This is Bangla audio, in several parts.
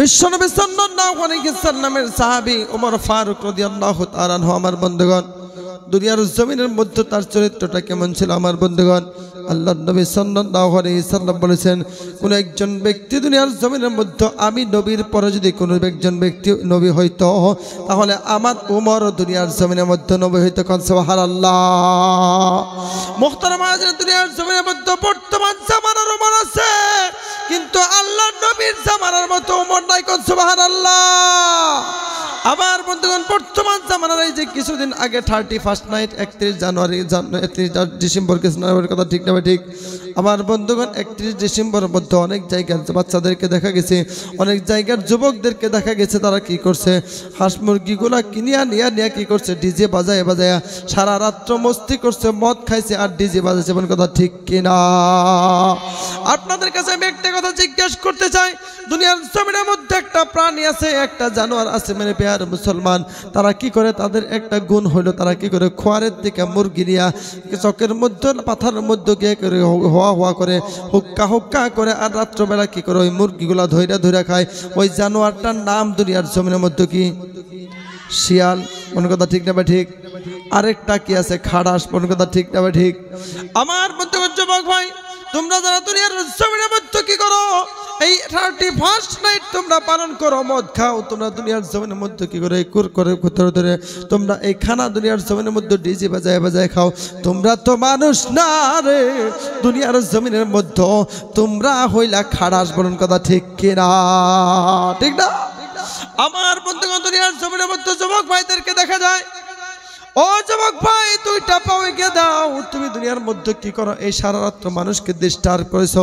বিশ্বনবী সাল্লাল্লাহু আলাইহি সাল্লামের সাহাবী ওমর ফারুক রাদিয়াল্লাহু তাআলা আনহু। আমার বন্ধুগণ, দুনিয়ার জমিনের মধ্যে তার চরিত্রটা কেমন ছিল আমার বন্ধুগণ? আল্লাহর নবী সাল্লাল্লাহু আলাইহি সাল্লাম বলেছেন, কোন একজন ব্যক্তি দুনিয়ার জমিনের মধ্যে আমি নবীর পরে যদি কোনো একজন ব্যক্তি নবী হইতো, তাহলে আমার ওমর দুনিয়ার জমিনের মধ্যে নবী হইতো। কোন সুবহানাল্লাহ। মুহতারাম হাজির, দুনিয়ার জমিনের মধ্যে বর্তমান জামানার ওমর আছে, কিন্তু আল্লাহর নবীর জামানার মতো ওমর নাই। কোন সুবহানাল্লাহ। আমার বন্ধুগণ, বর্তমান জামানার এই যে কিছুদিন আগে 31 নাইট 31 জানুয়ারি 31 ডিসেম্বর জানুয়ারির কথা ঠিক না ঠিক? আমার বন্ধুগণ, 31 ডিসেম্বরের মধ্যে অনেক জায়গার বাচ্চাদেরকে দেখা গেছে, অনেক জায়গার যুবকদেরকে দেখা গেছে, তারা কি করছে, হাঁস মুরগিগুলা কিনিয়া নিয়ে কি করছে, ডিজে বাজায় সারা রাত্র মস্তি করছে, মদ খাইছে আর ডিজে বাজাইছে। এমন কথা ঠিক কিনা? আপনাদের কাছে আমি একটা কথা জিজ্ঞেস করতে চাই, দুনিয়ার জমিনের মধ্যে একটা প্রাণী আছে, একটা জানোয়ার আছে মেরে পেয়ার মুসলমান, তারা কি করে, তাদের একটা গুণ হলো, তারা কি করে, খোয়ারের দিকে মুরগি নিয়া চকের মধ্যে পাথারের মধ্যে গিয়ে করে হওয়া করে হুক্কা করে, আর রাত্রবেলা কি করে ওই মুরগিগুলা ধৈরা খায়। ওই জানোয়ারটার নাম দুনিয়ার জমিনের মধ্যে কি? শিয়াল। মনে কথা ঠিক না বা ঠিক? আরেকটা কি আছে? খাড়াস। মনে কথা ঠিক না বা ঠিক? আমার মধ্যে যুবক ভাই, তোমরা যারা দুনিয়ার জমিনের মধ্যে কি করো, এই 31 নাইট তোমরা পালন করো, মদ খাও, তোমরা দুনিয়ার জমিনের মধ্যে কি করে কুর করে ধরে তোমরা এই খানা দুনিয়ার জমিনের মধ্যে ডিজে বাজায় খাও, তোমরা তো মানুষ না রে। দুনিয়ার জমিনের মধ্যে তোমরা হইলা খাড়াস। বলুন কথা ঠিক কিনা? ঠিক না? আমার বন্ধুগণ, দুনিয়ার জমিনের মধ্যে যুবক ভাইদেরকে দেখা যায়, ও যুবক ভাই, দুইটা পাও এগিয়ে দাও। তুমি দুনিয়ার মধ্যে কি করো, এই সারা রাত্র মানুষকে ডিস্টার্ব করেছো।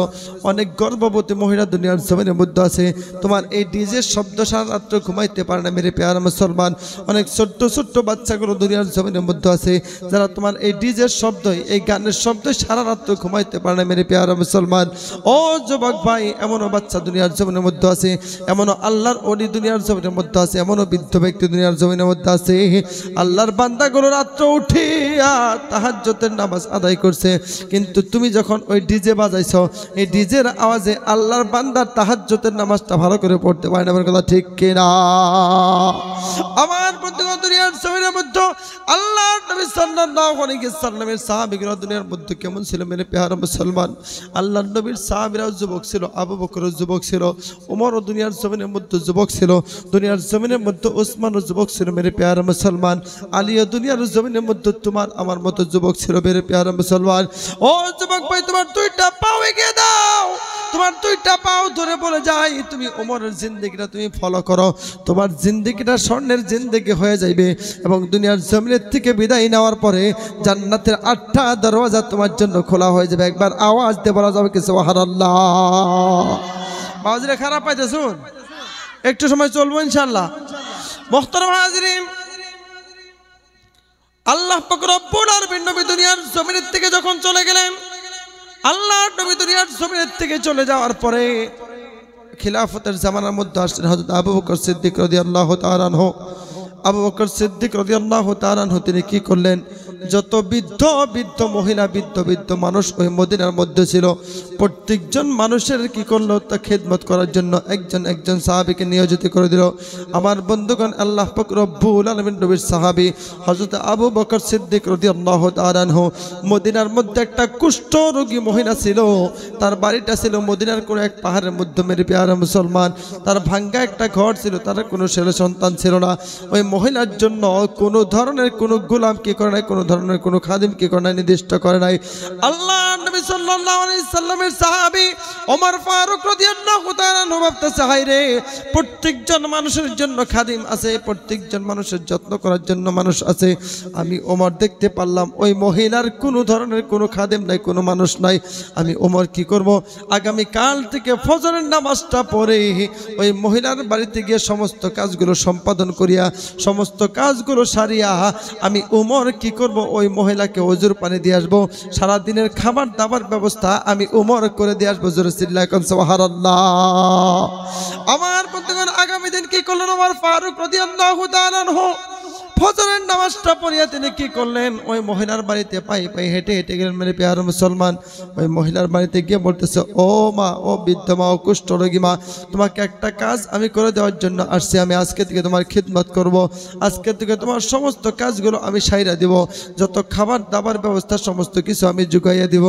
অনেক গর্ভবতী মহিলা দুনিয়ার জমিনের মধ্যে আছে, তোমার এই ডিজের শব্দ সারা রাত্র ঘুমাইতে পারে না মেরে পেয়ার মুসলমান। অনেক ছোট্ট বাচ্চাগুলো দুনিয়ার জমিনের মধ্যে আছে, যারা তোমার এই ডিজের শব্দ, এই গানের শব্দ সারা রাত্র ঘুমাইতে পারে না মেরে পেয়ার মুসলমান। ও যুবক ভাই, এমনও বাচ্চা দুনিয়ার জমিনের মধ্যে আছে, এমনও আল্লাহর ওলি দুনিয়ার জমিনের মধ্যে আছে, এমনও বৃদ্ধ ব্যক্তি দুনিয়ার জমিনের মধ্যে আছে। আল্লাহর বান্দাগুলো রাত্র উঠিয়া তাহাজ্জুদের নামাজ আদায় করছে, কিন্তু তুমি যখন ওই ডিজে বাজাইছো, এই ডিজের আওয়াজে আল্লাহর বান্দার তাহাজ্জুদের নামাজটা ভালো করে পড়তে পারে না। আমার কথা ঠিক কিনা? আমার বন্ধুগণ, দুনিয়ার জমিনের মধ্যে আল্লাহর নবী সাল্লাল্লাহু আলাইহি সাল্লামের সাহাবীরা দুনিয়ার মধ্যে কেমন ছিল মেরে পেয়ারা মুসলমান? আল্লাহর নবীর সাহাবীরাও যুবক ছিল, আবু বকরও যুবক ছিল, ওমরও দুনিয়ার জমিনের মধ্যে যুবক ছিল, দুনিয়ার জমিনের মধ্যে ওসমানও যুবক ছিল মেরে পেয়ারা মুসলমান, আলীও দুনিয়ার জমিনের মধ্যে তোমার আমার মতো যুবক ছিল মেরে পেয়ারা মুসলমান। ও যুবক ভাই, তোমার দুইটা পাও এগিয়ে দাও, তোমার দুইটা পাও ধরে বলে যাই, তুমি ওমরের জিন্দেগিটা তুমি ফলো করো, তোমার জিন্দেগিটা স্বর্ণের জিন্দেগি হয়ে যাইবে, এবং দুনিয়ার জমিনের থেকে বিদায় নেওয়ার পরে জান্নাতের 8টা দরওয়াজা তোমার জন্য খোলা হয়ে যাবে। একবার আওয়াজ দিয়ে বলা যাবে কি সুবহানাল্লাহ। বাজরে খারাপ পাইতে শুন, একটু সময় চলবো ইনশাআল্লাহ। মুহতারাম হাজিরিন, আল্লাহ পাক রব্বুল আলামিন নবী দুনিয়ার জমিনের থেকে যখন চলে গেলেন, আল্লাহর নবী দুনিয়ার জমিনের থেকে চলে যাওয়ার পরে খিলাফতের জামানার মধ্যে আসলেন হযরত আবু বকর সিদ্দিক রাদিয়াল্লাহু তাআলা আনহু। আবু বকর সিদ্দিক রাদিয়াল্লাহু তাআলা আনহু তিনি কি করলেন, যত বৃদ্ধ মহিলা বৃদ্ধ মানুষ ওই মদিনার মধ্যে ছিল, প্রত্যেকজন মানুষের কি করলো, তা খেদমত করার জন্য একজন সাহাবীকে নিয়োজিত করে দিল। আমার বন্ধুগণ, আল্লাহ পাক রব্বুল আলামিন নবীর সাহাবী হযরত আবু বকর সিদ্দিক রাদিয়াল্লাহু তাআলা আনহু, মদিনার মধ্যে একটা কুষ্ঠ রোগী মহিলা ছিল, তার বাড়িটা ছিল মদিনার কোনো এক পাহাড়ের মধ্যে মেরে পেয়ারা মুসলমান। তার ভাঙ্গা একটা ঘর ছিল, তার কোনো ছেলে সন্তান ছিল না। ওই মহিলার জন্য কোনো ধরনের কোনো গোলাম কি করে নাই, কোনো ধরনের কোনো খাদিম কি করে নাই, নির্দিষ্ট করে নাই। আল্লাহ নবী সাল্লাল্লাহু আলাইহি সাল্লামের সাহাবী ওমর ফারুক রাদিয়াল্লাহু তাআলা আনহু ভাবতেছে, হায় রে, প্রত্যেকজন মানুষের জন্য খাদিম আছে, প্রত্যেকজন মানুষের যত্ন করার জন্য মানুষ আছে, আমি ওমর দেখতে পারলাম ওই মহিলার কোনো ধরনের কোনো খাদিম নাই, কোনো মানুষ নাই। আমি ওমর কি করব, আগামী কাল থেকে ফজরের নামাজটা পড়ে ওই মহিলার বাড়িতে গিয়ে সমস্ত কাজগুলো সম্পাদন করিয়া, সমস্ত কাজগুলো সারিয়া আমি ওমর কি করব, ওই মহিলাকে ওজুর পানি দিয়ে আসবো, সারাদিনের খাবার দাবার ব্যবস্থা আমি ওমর করে দিয়ে আসবো। জোরে চিল্লায় কোন সুবহানাল্লাহ। আমার বন্ধুগণ, আগামী দিন কি করলেন ওমর ফারুক রাদিয়াল্লাহু তাআলা আনহু? ফজরের নামাজটা পড়িয়া তিনি কি করলেন, ওই মহিলার বাড়িতে পায়ে পায়ে হেঁটে হেঁটে গেলেন। মেরে প্রিয় মুসলমান, ওই মহিলার বাড়িতে গিয়ে বলতেছে, ও মা, ও বৃদ্ধ মা, ও কুষ্ঠরোগী মা, তোমাকে একটা কাজ আমি করে দেওয়ার জন্য আসছি। আমি আজকে থেকে তোমার খিদমত করব, আজকে থেকে তোমার সমস্ত কাজগুলো আমি সাইরা দিব, যত খাবার দাবার ব্যবস্থা সমস্ত কিছু আমি জুগাইয়া দিব।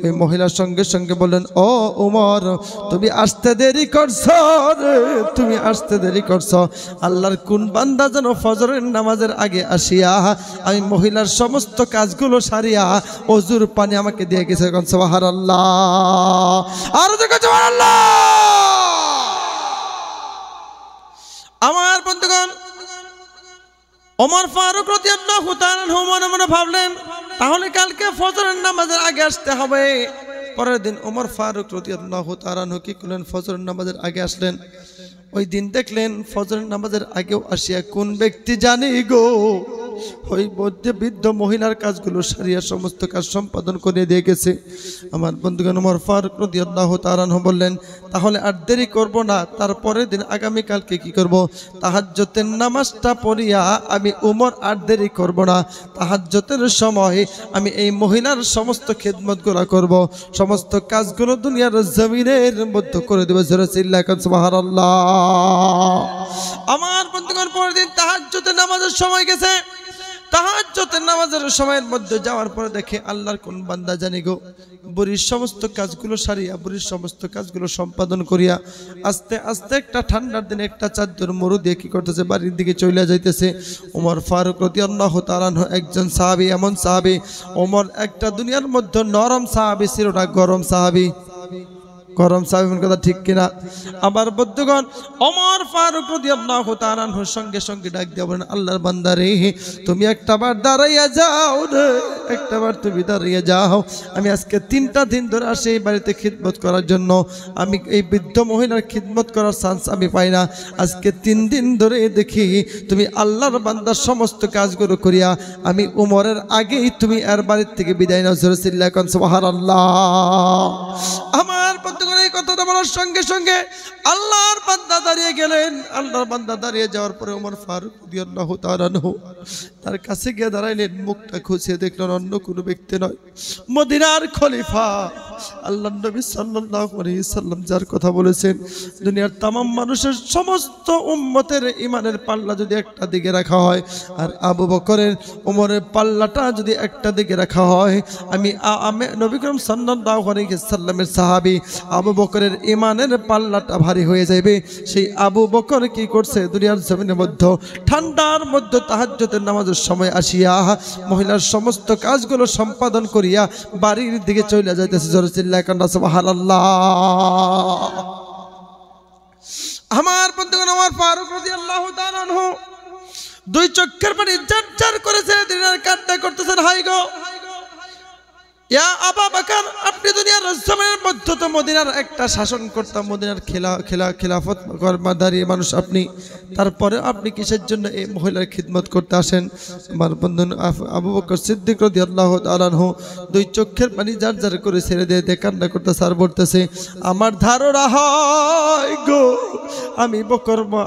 ওই মহিলার সঙ্গে সঙ্গে বললেন, ও উমর, তুমি আসতে দেরি করছো রে, তুমি আসতে দেরি করছো। আল্লাহর কোন বান্দা যেন ফজরের নামাজের আগে আসিয়া আমি মহিলার সমস্ত কাজগুলো সারিয়া ওযুর পানি আমাকে দিয়ে গেছে। সুবহানাল্লাহ, আর সুবহানাল্লাহ। আমার বন্ধুগণ, ওমর ফারুক রাদিয়াল্লাহু তাআলা মনে মনে ভাবলেন, তাহলে কালকে ফজরের নামাজের আগে আসতে হবে। পরের দিন ওমর ফারুক রাদিয়াল্লাহু তাআলা কি করলেন, ফজরের নামাজের আগে আসলেন। ওই দিন দেখলেন ফজরের নামাজের আগেও আসিয়া কোন ব্যক্তি জানি গো, ওই মধ্যে বৃদ্ধ মহিলার কাজগুলো সারিয়া সমস্ত কাজ সম্পাদন করে দিয়ে গেছে। আমার বন্ধুগণ, ওমর ফারুক রাদিয়াল্লাহু তাআলা বললেন, তাহলে আর দেরি করব না, তারপরের দিন আগামীকালকে কি করব, তাহাজ্জুদের নামাজটা পড়িয়া আমি ওমর আর দেরি করব না, তাহাজ্জুদের সময় আমি এই মহিলার সমস্ত খিদমতগুলো করব, সমস্ত কাজগুলো দুনিয়ার জমিনের মধ্যে করে দেব। জোরে চিল্লায় কোন সুবহানাল্লাহ। আমার বন্ধুগণ, পরের দিন তাহাজ্জুদের নামাজের সময় গেছে। তাহাজ্জুদের নামাজের সময়ের মধ্যে যাওয়ার পরে দেখে আল্লাহর কোন বান্দা জানি গো, বুড়ির সমস্ত কাজগুলো সারিয়া, বুড়ির সমস্ত কাজগুলো সম্পাদন করিয়া আস্তে আস্তে একটা ঠান্ডার দিনে একটা চাদর মরু দিয়ে কি করতেছে, বাড়ির দিকে চলে যাইতেছে। ওমর ফারুক রাদিয়াল্লাহু তাআলা একজন সাহাবী, এমন সাহাবী, ওমর একটা দুনিয়ার মধ্যে নরম সাহাবী ছিল না, গরম সাহাবী। গরম সাহাবীর কথা ঠিক কিনা? আমার বন্ধুগণ, ওমর ফারুক রাদিয়াল্লাহু তাআলা সঙ্গে সঙ্গে ডাক দিয়ে বলেন, আল্লাহর বান্দা রে, তুমি একটাবার দাঁড়াইয়া যাও রে, একটাবার তুমি দাঁড়িয়ে যাও। আমি আজকে 3টা দিন ধরে আসি এই বাড়িতে খিদমত করার জন্য, আমি এই বৃদ্ধ মহিলার খিদমত করার চান্স আমি পাই না। আজকে 3 দিন ধরে দেখি তুমি আল্লাহর বান্দার সমস্ত কাজগুলো করিয়া আমি উমরের আগেই তুমি এর বাড়ির থেকে বিদায় নাও। জোরে চিল্লায় কোন সুবহানাল্লাহ। আমার এই কথাটা বলার সঙ্গে সঙ্গে আল্লাহর বান্দা দাঁড়িয়ে গেলেন। আল্লাহর বান্দা দাঁড়িয়ে যাওয়ার পরে ওমর ফারুক রাদিয়াল্লাহু তাআলা তার কাছে গিয়ে দাঁড়াইলেন, মুখটা খুঁজে দেখলেন অন্য কোনো ব্যক্তি নয়, মদিনার খলিফা আল্লাহর নবী সাল্লাল্লাহু আলাইহি সাল্লাম, যার কথা বলেছেন দুনিয়ার तमाम মানুষের সমস্ত উম্মতের ঈমানের পাল্লা যদি একটা দিকে রাখা হয় আর আবু বকরের ওমরের পাল্লাটা যদি একটা দিকে রাখা হয়, আমি নবী করিম সাল্লাল্লাহু আলাইহি সাল্লামের সাহাবী আবু বকরের ঈমানের পাল্লাটা ভারী হয়ে যাবে। সেই আবু বকর কি করছে, দুনিয়ার জমিনের মধ্যে ঠান্ডার মধ্যে তাহাজ্জুদের নামাজের সময় আসিয়া মহিলার সমস্ত কাজগুলো সম্পাদন করিয়া বাড়ির দিকে চলে যাইতেছে। জোরে চিল্লায় কান্না সুবহানাল্লাহ। আমার বন্ধুগণ, ওমর ফারুক রাদিয়াল্লাহু তাআলা আনহু দুই চোখের পানি ঝরঝর করেছে, দিনের কান্না করতেছেন, হাই গো ইয়া আবু বকর, আপনি দুনিয়ার জমিনের মধ্যে তো মদিনার একটা শাসন করতাম, মদিনার খেলাফত কর্মধারী মানুষ আপনি, তারপরে আপনি কিসের জন্য এই মহিলার খিদমত করতে আসেন? আমার বন্ধু আবু বকর সিদ্দিক রাদিয়াল্লাহু তাআলা আনহু দুই চোখের পানি ঝরঝর করে ছেড়ে দিয়ে কান্না করতেছে আর বলতেছে, আমার ধারণা হয় গো,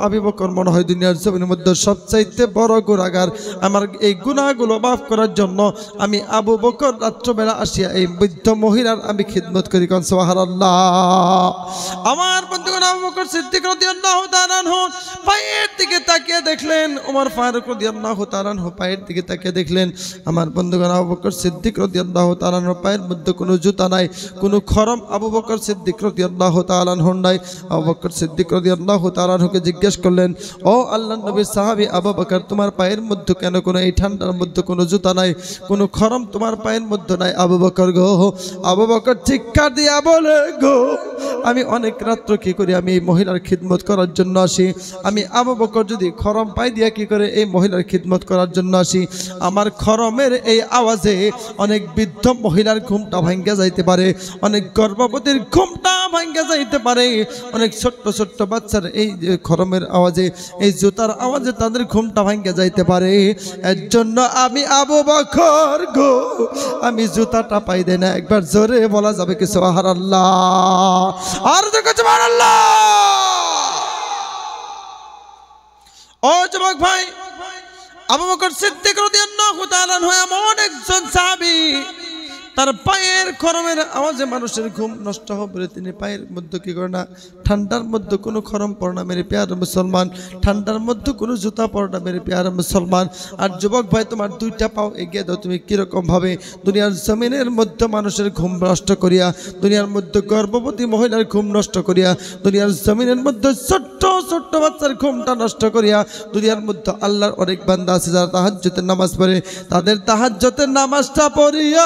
আবু বকর মনে হয় দুনিয়ার জমিনের মধ্যে সবচাইতে বড় গুনাহগার। আমার এই গুনাহগুলো মাফ করার জন্য আমি আবু বকর রাত্রবেলা আসিয়া এই বৃদ্ধ মহিলার আমি খিদমত করি। কোন সুবহানাল্লাহ। আমার বন্ধুগণ, আবু বকর সিদ্দিক রাদিয়াল্লাহু তাআলা আনহু পায়ের দিকে তাকিয়ে দেখলেন, ওমর ফারুক রাদিয়াল্লাহু তাআলা আনহু পায়ের দিকে তাকিয়ে দেখলেন। আমার বন্ধুগণ, আবু বকর সিদ্দিক রাদিয়াল্লাহু তাআলা আনহু পায়ের মধ্যে কোনো জুতা নাই, কোনো খরম আবু বকর সিদ্দিক রাদিয়াল্লাহু তাআলা আনহু নাই। আবু বকর সিদ্দিক রাদিয়াল্লাহু তাআলা আনহুকে জিজ্ঞেস করলেন, ও আল্লাহর নবীর সাহাবী আবু বকর, তোমার পায়ের মধ্যে কেন কোনো এই ঠান্ডার মধ্যে কোনো জুতা নাই, কোনো খরম তোমার পায়ের মধ্যে নাই? আবু বকর গো, আবু বকর চিৎকার দিয়া বলে, গো আমি অনেক রাত্র কি করি, আমি এই মহিলার খিদমত করার জন্য আসি। আমি আবু বকর যদি খরম পাই দিয়া কি করে এই মহিলার খিদমত করার জন্য আসি। আমার খরমের এই আওয়াজে অনেক বৃদ্ধ মহিলার ঘুমটা ভাঙ্গা যাইতে পারে, অনেক গর্ভবতীর ঘুমটা ভাঙ্গা যাইতে পারে, অনেক ছোট্ট ছোট্ট বাচ্চার এই খরমের আওয়াজে, এই জুতার আওয়াজে তাদের ঘুমটা ভাঙ্গা যাইতে পারে। এর জন্য আমি আবু বকর গো, আমি জুতাটা পাই দেয় না। একবার জোরে বলা যাবে কি সুবহানাল্লাহ? আর দেখো সুবহানাল্লাহ। ও যুবক ভাই, আবু বকর সিদ্দিক রাদিয়াল্লাহু তাআলা আনহু এমন একজন সাহাবী, তার পায়ের খরমের আওয়াজে মানুষের ঘুম নষ্ট হবে বলে তিনি পায়ের মধ্যে কি করে না, ঠান্ডার মধ্যে কোনো খরম পড়ে না মেরে পেয়ার মুসলমান, ঠান্ডার মধ্যে কোনো জুতা পড়ে না মেরে পেয়ার মুসলমান। আর যুবক ভাই, তোমার দুইটা পাও এগিয়ে দাও, তুমি কীরকম ভাবে দুনিয়ার জমিনের মধ্যে মানুষের ঘুম নষ্ট করিয়া, দুনিয়ার মধ্যে গর্ভবতী মহিলার ঘুম নষ্ট করিয়া, দুনিয়ার জমিনের মধ্যে ছোট্ট ছোট্ট বাচ্চার ঘুমটা নষ্ট করিয়া, দুনিয়ার মধ্যে আল্লাহর অনেক বান্দা আছে যারা তাহাজ্জুদের নামাজ পড়ে, তাদের তাহাজ্জুদের নামাজটা পড়িয়া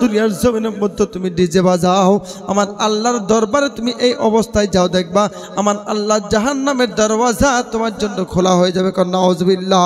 দুনিয়ার জমিনের মধ্যে তুমি ডিজে বাজাও, আমার আল্লাহর দরবারে তুমি এই অবস্থায় যাও, দেখবা আমার আল্লাহ জাহান্নামের দরওয়াজা তোমার জন্য খোলা হয়ে যাবে। নাউজুবিল্লাহ।